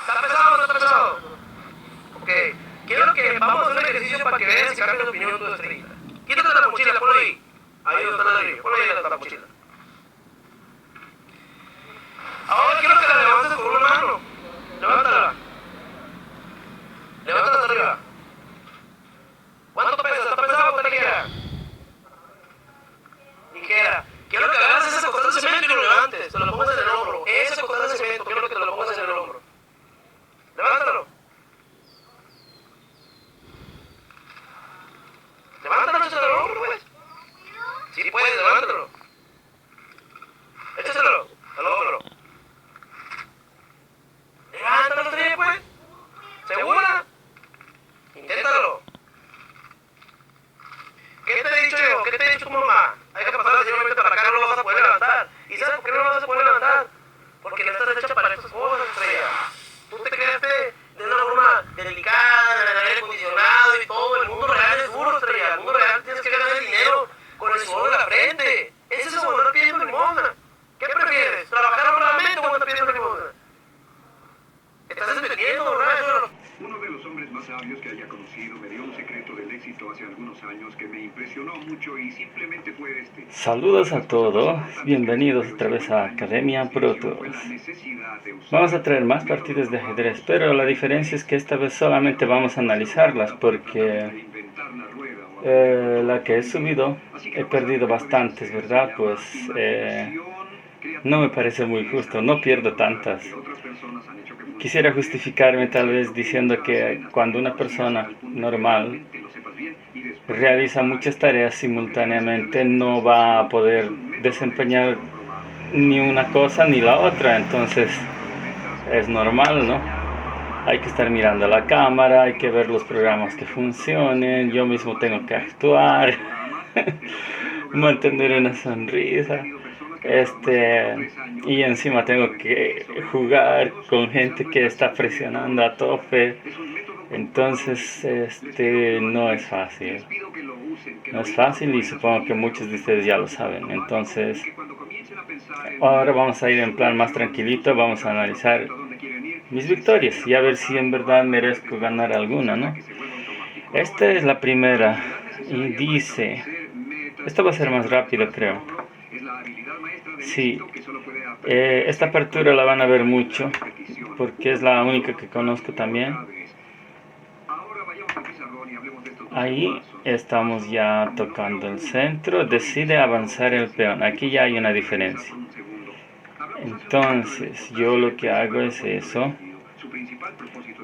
¿Está pesado o no está pesado? Ok. Quiero que vamos a hacer un ejercicio para que veas y cambies de opinión tu estrellita. Quítate la mochila, ponla ahí. Ahí donde está la ladrillo. Ponla ahí la mochila. Ahora quiero que la levantes con una mano. Levántala. Levántala hasta arriba. ¿Cuánto pesa? ¿Está pesado o está ligera? Ligera. Quiero que agarres ese costal de cemento y lo levantes. Te lo pongas en el hombro. Ese costal de cemento, quiero que te lo pongas en el hombro. Levántalo. Levántalo, échaselo al hombro, pues. Sí puedes, levántalo. Échaselo al hombro. Levántalo, estrella, pues. ¿Segura? Inténtalo. ¿Qué te he dicho yo? ¿Qué te he dicho tu mamá? Hay que pasar anteriormente para acá, no lo vas a poder levantar. ¿Y sabes por qué no lo vas a poder levantar? Porque no estás hecha para estas cosas, estrella. Tú te creaste de una forma delicada, en el aire acondicionado y todo. El mundo real es duro, estrella. El mundo real tienes que ganar el dinero con el sudor de la frente. Ese es como andar pidiendo limosna. ¿Qué prefieres? ¿Trabajar honradamente o andar pidiendo limosna? ¿Estás entendiendo, verdad? Uno de los hombres más sabios que haya conocido me dio un secreto del éxito hace algunos años que me impresionó mucho y simplemente fue este. Saludos a todos, bienvenidos otra vez a Academia Pro Tools. Vamos a traer más partidas de ajedrez, pero la diferencia es que esta vez solamente vamos a analizarlas porque la que he subido he perdido bastantes, ¿verdad? Pues no me parece muy justo, no pierdo tantas. Quisiera justificarme tal vez diciendo que cuando una persona normal realiza muchas tareas simultáneamente no va a poder desempeñar ni una cosa ni la otra, entonces es normal, ¿no? Hay que estar mirando la cámara, hay que ver los programas que funcionen, yo mismo tengo que actuar, mantener una sonrisa. Y encima tengo que jugar con gente que está presionando a tope. Entonces, no es fácil. No es fácil y supongo que muchos de ustedes ya lo saben. Entonces, ahora vamos a ir en plan más tranquilito, vamos a analizar mis victorias y a ver si en verdad merezco ganar alguna, ¿no? Esta es la primera y dice, esto va a ser más rápido, creo. Sí, esta apertura la van a ver mucho porque es la única que conozco también. Ahí estamos ya tocando el centro, decide avanzar el peón, aquí ya hay una diferencia. Entonces yo lo que hago es eso,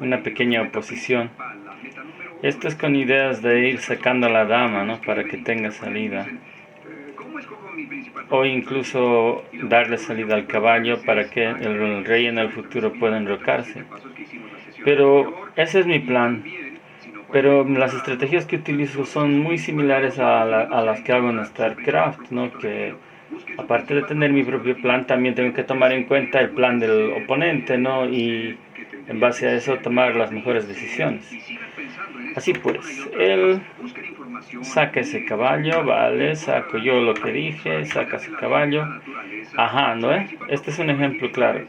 una pequeña oposición. Esto es con ideas de ir sacando a la dama, ¿no? Para que tenga salida. O incluso darle salida al caballo para que el rey en el futuro pueda enrocarse. Pero ese es mi plan. Pero las estrategias que utilizo son muy similares a las que hago en StarCraft, ¿no? Que aparte de tener mi propio plan, también tengo que tomar en cuenta el plan del oponente, ¿no? Y en base a eso tomar las mejores decisiones. Así pues, él saca ese caballo, vale, saco yo lo que dije, saca ese caballo. Ajá, ¿no? Este es un ejemplo claro.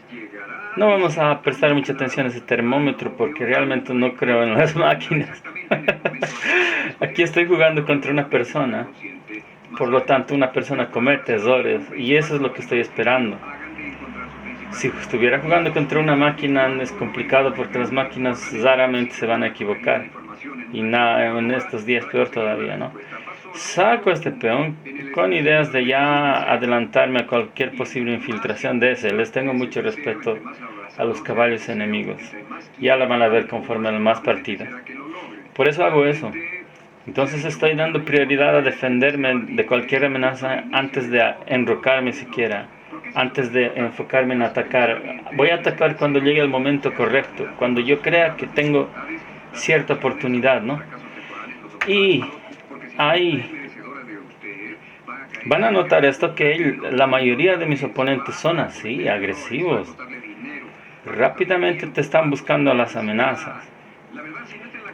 No vamos a prestar mucha atención a ese termómetro porque realmente no creo en las máquinas. Aquí estoy jugando contra una persona, por lo tanto una persona comete errores y eso es lo que estoy esperando. Si estuviera jugando contra una máquina es complicado porque las máquinas raramente se van a equivocar y en estos días peor todavía, ¿no? Saco este peón con ideas de ya adelantarme a cualquier posible infiltración de ese. Les tengo mucho respeto a los caballos enemigos. Ya la van a ver conforme a más partidas. Por eso hago eso. Entonces estoy dando prioridad a defenderme de cualquier amenaza antes de enrocarme siquiera. Antes de enfocarme en atacar. Voy a atacar cuando llegue el momento correcto. Cuando yo crea que tengo cierta oportunidad, ¿no? Y ahí van a notar esto que la mayoría de mis oponentes son así, agresivos. Rápidamente te están buscando las amenazas.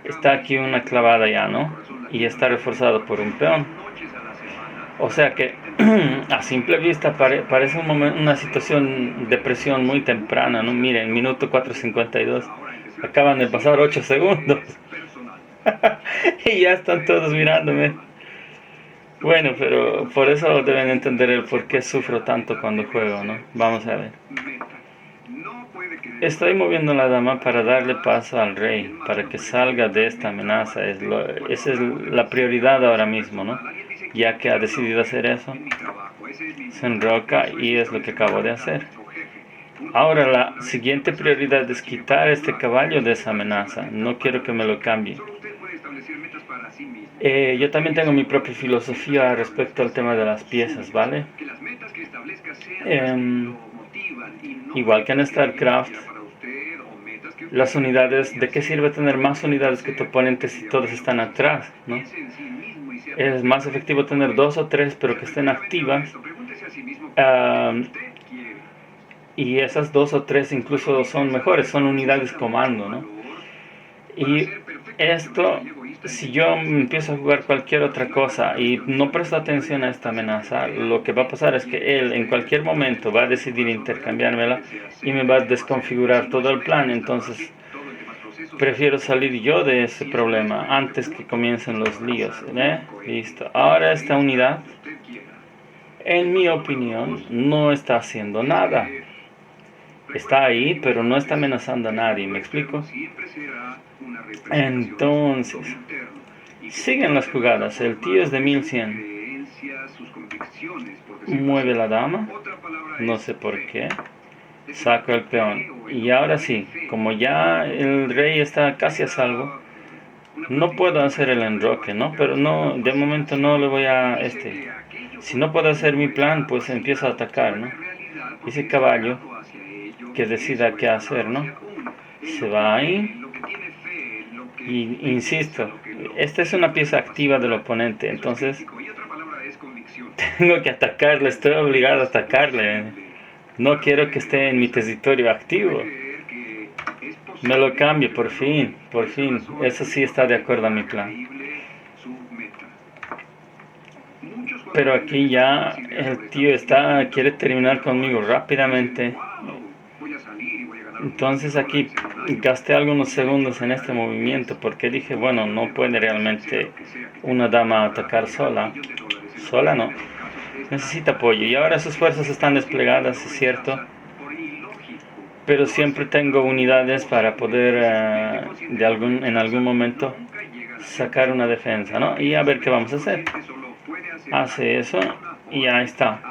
Está aquí una clavada ya, ¿no? Y está reforzado por un peón. O sea que a simple vista parece una situación de presión muy temprana, ¿no? Miren, minuto 4:52, acaban de pasar 8 segundos y ya están todos mirándome. Bueno, pero por eso deben entender el por qué sufro tanto cuando juego, ¿no? Vamos a ver. Estoy moviendo la dama para darle paso al rey, para que salga de esta amenaza. Esa es la prioridad ahora mismo, ¿no? Ya que ha decidido hacer eso, se enroca y es lo que acabo de hacer. Ahora la siguiente prioridad es quitar este caballo de esa amenaza. No quiero que me lo cambie. Yo también tengo mi propia filosofía respecto al tema de las piezas, ¿vale? Igual que en StarCraft, las unidades, ¿de qué sirve tener más unidades que tu oponente si todas están atrás, ¿no? Es más efectivo tener 2 o 3, pero que estén activas. Y esas 2 o 3 incluso son mejores, son unidades comando, ¿no? Y esto, si yo empiezo a jugar cualquier otra cosa y no presto atención a esta amenaza, lo que va a pasar es que él en cualquier momento va a decidir intercambiármela y me va a desconfigurar todo el plan. Entonces prefiero salir yo de ese problema antes que comiencen los líos, ¿eh? Listo. Ahora esta unidad, en mi opinión, no está haciendo nada. Está ahí, pero no está amenazando a nadie, ¿me explico? Entonces, siguen las jugadas. El tío es de 1100. Mueve la dama. No sé por qué. Saco el peón. Y ahora sí, como ya el rey está casi a salvo, no puedo hacer el enroque, ¿no? Pero no, de momento no le voy a... Si no puedo hacer mi plan, pues empiezo a atacar, ¿no? Ese caballo que decida qué hacer, ¿no? Se va ahí. Y insisto, esta es una pieza activa del oponente, entonces tengo que atacarle, estoy obligado a atacarle. No quiero que esté en mi territorio activo. Me lo cambie, por fin. Eso sí está de acuerdo a mi plan. Pero aquí ya el tío quiere terminar conmigo rápidamente. Entonces aquí gasté algunos segundos en este movimiento porque dije, bueno, no puede realmente una dama atacar sola. Sola no. Necesita apoyo. Y ahora sus fuerzas están desplegadas, es cierto. Pero siempre tengo unidades para poder en algún momento sacar una defensa, ¿no? Y a ver qué vamos a hacer. Hace eso y ahí está.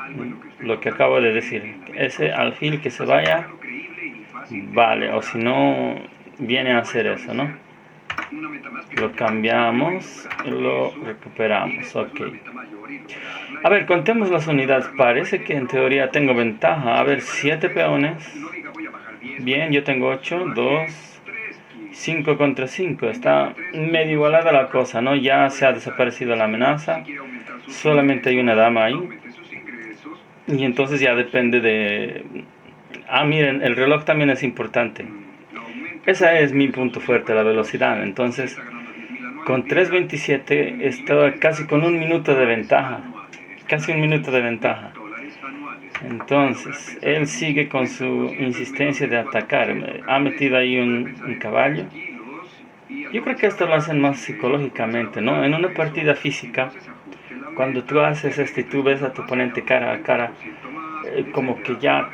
Lo que acabo de decir. Ese alfil que se vaya. Vale, o si no, viene a hacer eso, ¿no? Lo cambiamos, lo recuperamos, ok. A ver, contemos las unidades. Parece que en teoría tengo ventaja. A ver, 7 peones. Bien, yo tengo 8, 2, 5 contra 5. Está medio igualada la cosa, ¿no? Ya se ha desaparecido la amenaza. Solamente hay una dama ahí. Y entonces ya depende de... miren, el reloj también es importante. Ese es mi punto fuerte, la velocidad. Entonces, con 3:27 estaba casi con 1 minuto de ventaja. Casi 1 minuto de ventaja. Entonces, él sigue con su insistencia de atacar. Ha metido ahí un caballo. Yo creo que esto lo hacen más psicológicamente, ¿no? En una partida física, cuando tú haces esto y tú ves a tu oponente cara a cara, como que ya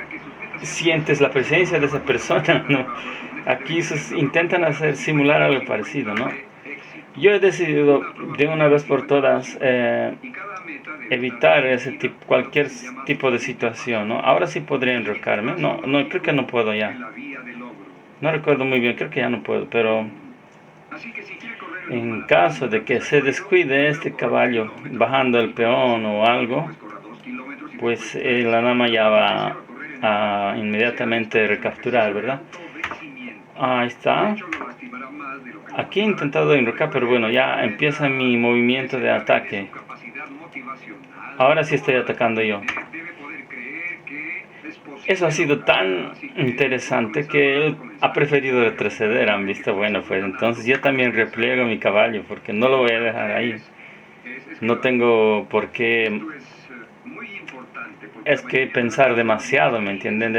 sientes la presencia de esa persona, ¿no? Aquí intentan simular algo parecido, ¿no? Yo he decidido de una vez por todas evitar cualquier tipo de situación, ¿no? Ahora sí podría enrocarme. No, creo que no puedo ya. No recuerdo muy bien, creo que ya no puedo, pero en caso de que se descuide este caballo bajando el peón o algo, pues la dama ya va a inmediatamente recapturar, ¿verdad? Ahí está. Aquí he intentado enrocar, pero bueno, ya empieza mi movimiento de ataque. Ahora sí estoy atacando yo. Eso ha sido tan interesante que él ha preferido retroceder, han visto. Bueno, pues entonces yo también repliego mi caballo porque no lo voy a dejar ahí. No tengo por qué, Esto es muy importante porque es la que mayoría de pensar las demasiado, ¿me entienden?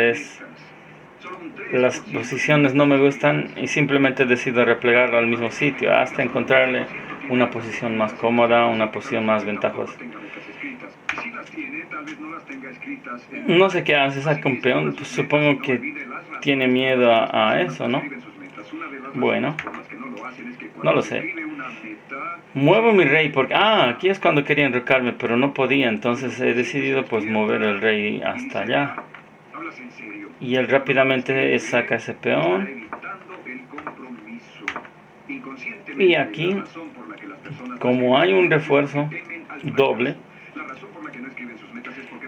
solo un Las 3% posiciones no me gustan y simplemente decido replegarlo al mismo sitio hasta encontrarle una posición más cómoda, una posición más ventajosa. Si las tiene, tal vez no las tenga escritas No sé qué hace esa campeón, pues supongo que tiene miedo a eso, ¿no? Bueno, no lo sé. Muevo mi rey porque... Ah, aquí es cuando quería enrocarme, pero no podía, entonces he decidido pues mover el rey hasta allá. Y él rápidamente saca ese peón. Y aquí, como hay un refuerzo doble,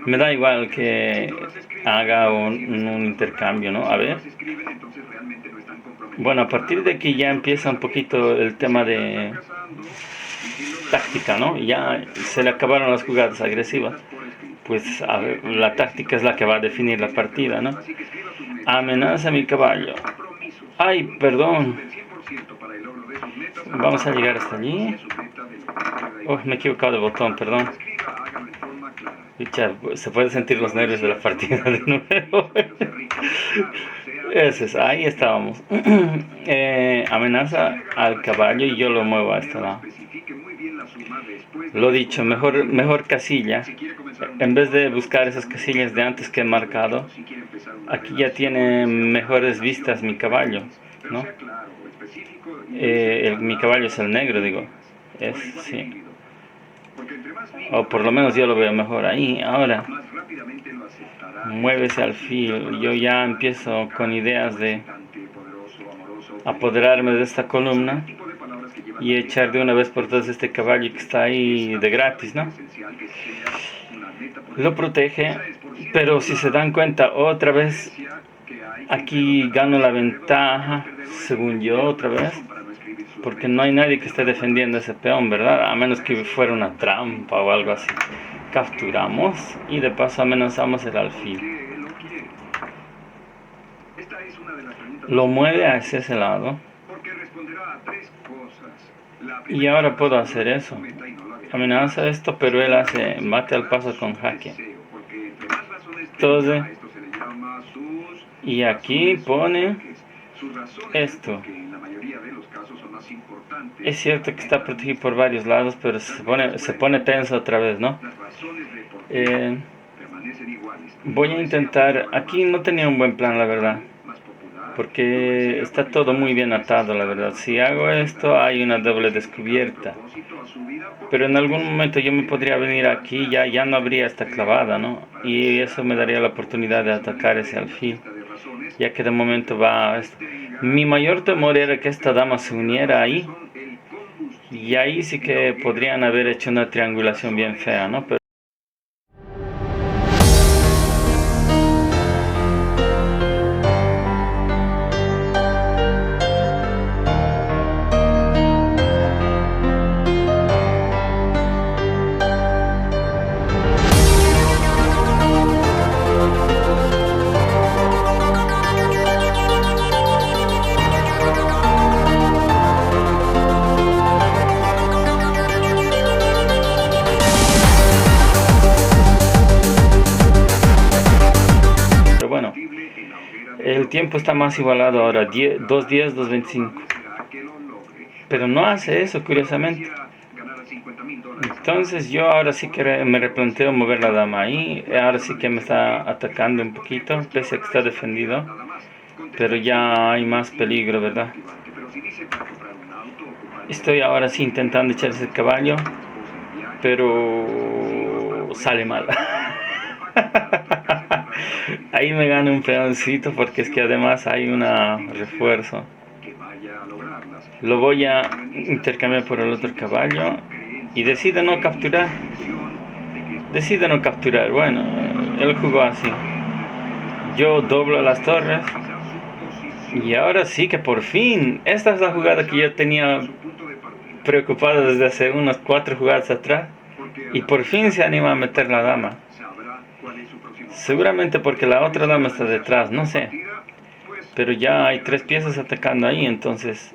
me da igual que haga un intercambio, ¿no? A ver. Bueno, a partir de aquí ya empieza un poquito el tema de táctica, ¿no? Ya se le acabaron las jugadas agresivas. Pues a ver, la táctica es la que va a definir la partida, ¿no? Amenaza a mi caballo. Ay, perdón. Vamos a llegar hasta allí. Oh, me he equivocado de botón, perdón. Se pueden sentir los nervios de la partida de nuevo. Ese es, ahí estábamos. Amenaza al caballo y yo lo muevo a este lado. Lo dicho, mejor casilla. En vez de buscar esas casillas de antes que he marcado, aquí ya tiene mejores vistas mi caballo, ¿no? Mi caballo es el negro, digo. Sí. O por lo menos yo lo veo mejor ahí. Ahora, muévese alfil. Yo ya empiezo con ideas de apoderarme de esta columna y echar de una vez por todas este caballo que está ahí de gratis, ¿no? Lo protege, pero si se dan cuenta, otra vez aquí gano la ventaja, según yo, otra vez, porque no hay nadie que esté defendiendo ese peón, ¿verdad? A menos que fuera una trampa o algo así. Capturamos y de paso amenazamos el alfil. Lo mueve hacia ese lado. Y ahora puedo hacer eso. Amenaza esto, pero él hace mate al paso con jaque. Entonces, y aquí pone esto. Es cierto que está protegido por varios lados, pero se pone tenso otra vez, ¿no? Voy a intentar... Aquí no tenía un buen plan, la verdad. Porque está todo muy bien atado, la verdad. Si hago esto, hay una doble descubierta. Pero en algún momento yo me podría venir aquí, ya no habría esta clavada, ¿no? Y eso me daría la oportunidad de atacar ese alfil. Ya que de momento va... Mi mayor temor era que esta dama se uniera ahí. Y ahí sí que podrían haber hecho una triangulación bien fea, ¿no? Pero bueno, el tiempo está más igualado ahora, 2:10, 2:25. Pero no hace eso, curiosamente. Entonces yo ahora sí que me replanteo mover la dama ahí. Ahora sí que me está atacando un poquito, pese a que está defendido. Pero ya hay más peligro, ¿verdad? Estoy ahora sí intentando echar ese caballo, pero sale mal. Ahí me gana un peoncito porque es que además hay un refuerzo. Lo voy a intercambiar por el otro caballo y decide no capturar. Bueno, él jugó así. Yo doblo las torres y ahora sí que por fin, esta es la jugada que yo tenía preocupada desde hace unas 4 jugadas atrás y por fin se anima a meter la dama. Seguramente porque la otra dama está detrás, no sé. Pero ya hay 3 piezas atacando ahí, entonces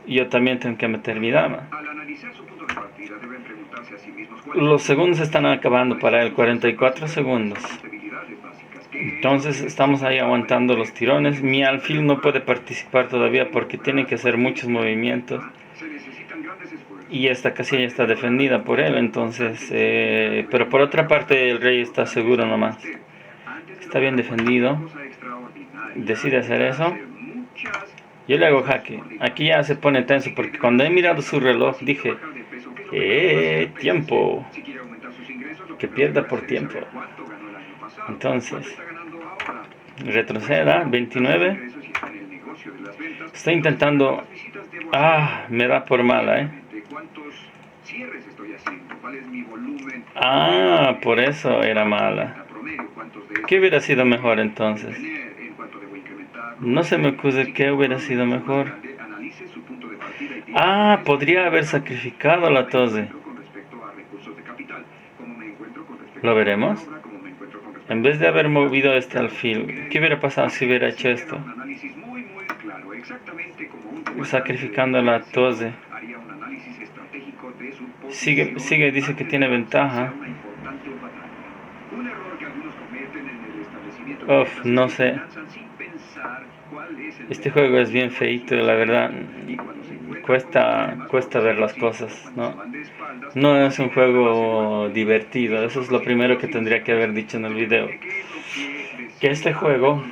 yo también tengo que meter mi dama. analizar su punto de partida, deben preguntarse a sí mismos Los segundos están acabando para él, 44 segundos. debilidades básicas que Entonces estamos ahí aguantando los tirones. Mi alfil no puede participar todavía porque tiene que hacer muchos movimientos. se necesitan grandes esfuerzos. Y esta casilla está defendida por él, entonces... pero por otra parte el rey está seguro nomás. Está bien defendido. Decide hacer eso. Yo le hago jaque. Aquí ya se pone tenso porque cuando he mirado su reloj dije... tiempo. Que pierda por tiempo. Entonces... retroceda, 29. Está intentando... me da por mala, por eso era mala. ¿Qué hubiera sido mejor entonces? No se me ocurre qué hubiera sido mejor. Podría haber sacrificado la torre. ¿Lo veremos? En vez de haber movido este alfil, ¿qué hubiera pasado si hubiera hecho esto? Sacrificando la torre. Sigue, dice que tiene ventaja. No sé. Este juego es bien feíto, la verdad. Cuesta ver las cosas, ¿no? No es un juego divertido. Eso es lo primero que tendría que haber dicho en el video. Que este juego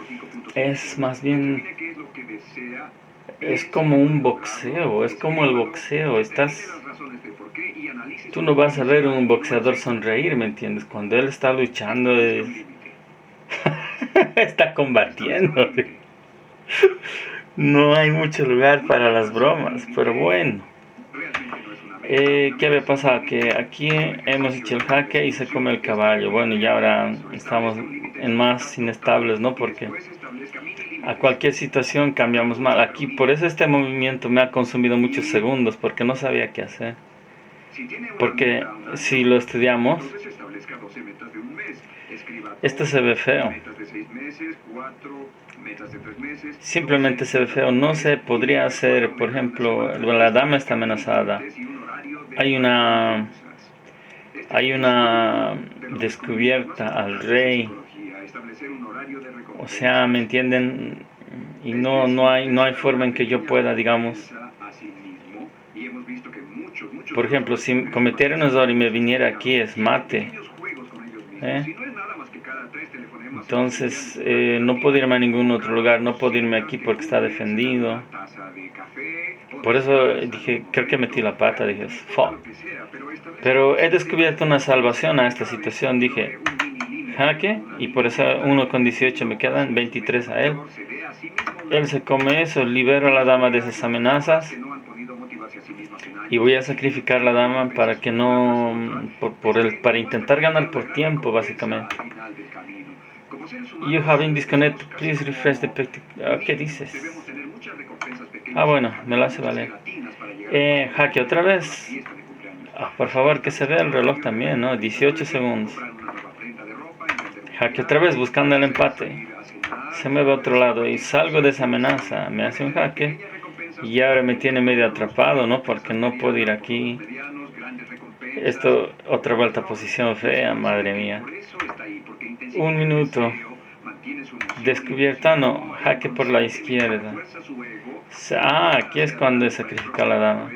es más bien... es como un boxeo, es como el boxeo. Tú no vas a ver un boxeador sonreír, ¿me entiendes? Cuando él está luchando, está combatiendo. No hay mucho lugar para las bromas, pero bueno. ¿Qué había pasado? Que aquí hemos hecho el jaque y se come el caballo. Bueno, y ahora estamos en más inestables, ¿no? Porque a cualquier situación cambiamos mal. Aquí, por eso este movimiento me ha consumido muchos segundos, porque no sabía qué hacer. Porque si lo estudiamos, esto se ve feo. Simplemente se ve feo. No se podría hacer, por ejemplo, la dama está amenazada. Hay una descubierta al rey. O sea, ¿me entienden? Y no hay forma en que yo pueda, digamos... Por ejemplo, si cometiera un error y me viniera aquí, es mate. Entonces, no puedo irme a ningún otro lugar, no puedo irme aquí porque está defendido. Por eso dije, creo que metí la pata, dije, fuck. Pero he descubierto una salvación a esta situación, dije, jaque, y por eso 1,18 me quedan, 23 a él. Él se come eso, libero a la dama de esas amenazas. Y voy a sacrificar la dama para que no... para intentar ganar por tiempo, básicamente. You have been disconnected. Please refresh the picture. ¿Qué dices? Bueno, me lo hace valer. Jaque otra vez. Por favor, que se vea el reloj también, ¿no? 18 segundos. Jaque otra vez, buscando el empate. Se mueve a otro lado y salgo de esa amenaza. Me hace un jaque. Y ahora me tiene medio atrapado, ¿no? Porque no puedo ir aquí. Esto, otra vuelta a posición fea, madre mía. 1 minuto. Descubierta, no. Jaque por la izquierda. Aquí es cuando sacrifica a la dama.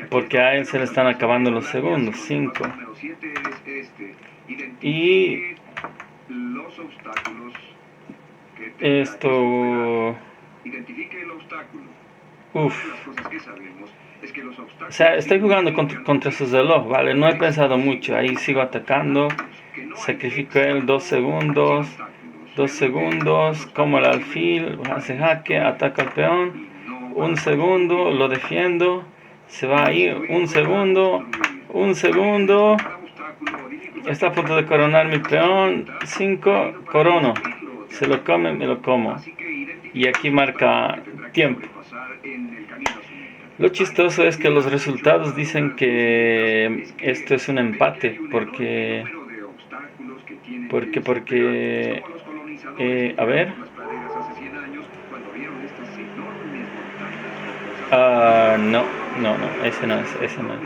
Porque a él se le están acabando los segundos. 5. Y... esto... O sea, estoy jugando contra su reloj, ¿vale? No he pensado mucho. Ahí sigo atacando. Sacrifico él 2 segundos. 2 segundos. Como el alfil. Hace jaque. Ataca al peón. 1 segundo. Lo defiendo. Se va a ir. 1 segundo. 1 segundo. Está a punto de coronar mi peón. 5. Corono. Se lo come, me lo como. Y aquí marca tiempo. Lo chistoso es que los resultados dicen que esto es un empate, porque a ver. No. No, ese no es, ese no es.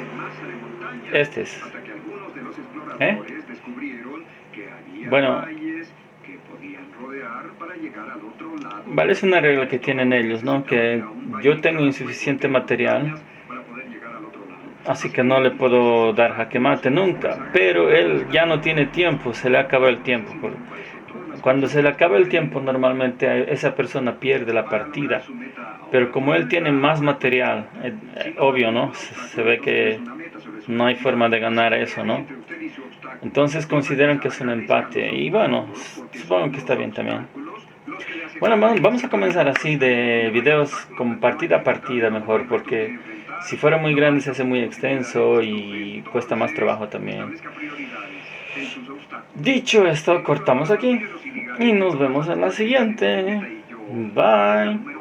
Este es. Hasta que algunos de los ¿Eh? exploradores descubrieron que había Bueno, valles que podían rodear para llegar al otro lado. vale, es una regla que tienen ellos, ¿no? Que yo tengo insuficiente material, Para poder llegar al otro lado. así que no le puedo dar jaque mate nunca. Pero él ya no tiene tiempo, se le acaba el tiempo. Cuando se le acaba el tiempo, normalmente esa persona pierde la partida. Pero como él tiene más material, obvio, ¿no? Se ve que no hay forma de ganar eso, ¿no? Entonces consideran que es un empate. Y bueno, supongo que está bien también. Bueno, vamos a comenzar así de videos como partida a partida mejor, porque si fuera muy grande se hace muy extenso y cuesta más trabajo también. Dicho esto, cortamos aquí y nos vemos en la siguiente. Bye.